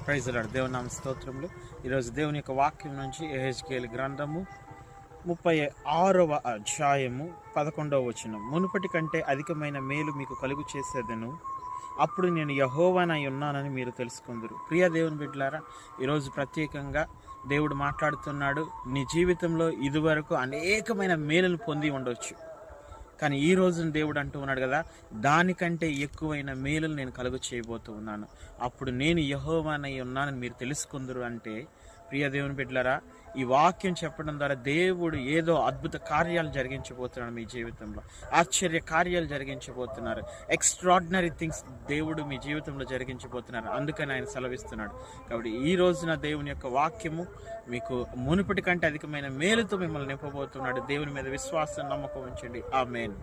Praise lord. దేవుని నామ స్తోత్రములు. ఈరోజు దేవుని యొక్క వాక్యం నుంచి యెహెజ్కేలు గ్రంథము 36వ అధ్యాయము 11వ వచనం. మునుపటి కంటే అధికమైన మేలు మీకు కలుగు చేసేదను, అప్పుడు నేను యెహోవానై ఉన్నానని మీరు తెలుసుకుందురు. ప్రియ దేవుని బిడ్డలారా, ఈరోజు ప్రత్యేకంగా దేవుడు మాట్లాడుతున్నాడు. నీ జీవితంలో ఇదివరకు అనేకమైన మేలును పొంది ఉండవచ్చు, కానీ ఈ రోజున దేవుడు అంటూ ఉన్నాడు కదా, దానికంటే ఎక్కువైన మేలులు నేను కలుగు చేయబోతూ ఉన్నాను, అప్పుడు నేను యెహోవానై ఉన్నానని మీరు తెలుసుకుందరు. అంటే ప్రియ దేవుని బిడ్డలారా, ఈ వాక్యం చెప్పడం ద్వారా దేవుడు ఏదో అద్భుత కార్యాలు జరిగించబోతున్నాడు. మీ జీవితంలో ఆశ్చర్య కార్యాలు జరిగించబోతున్నారు. ఎక్స్ట్రాడినరీ థింగ్స్ దేవుడు మీ జీవితంలో జరిగించబోతున్నారు. అందుకని ఆయన సెలవిస్తున్నాడు. కాబట్టి ఈ రోజున దేవుని యొక్క వాక్యము మీకు మునుపటి కంటే అధికమైన మేలుతో మిమ్మల్ని నింపబోతున్నాడు. దేవుని మీద విశ్వాసం, నమ్మకం ఉంచండి. ఆమేన్.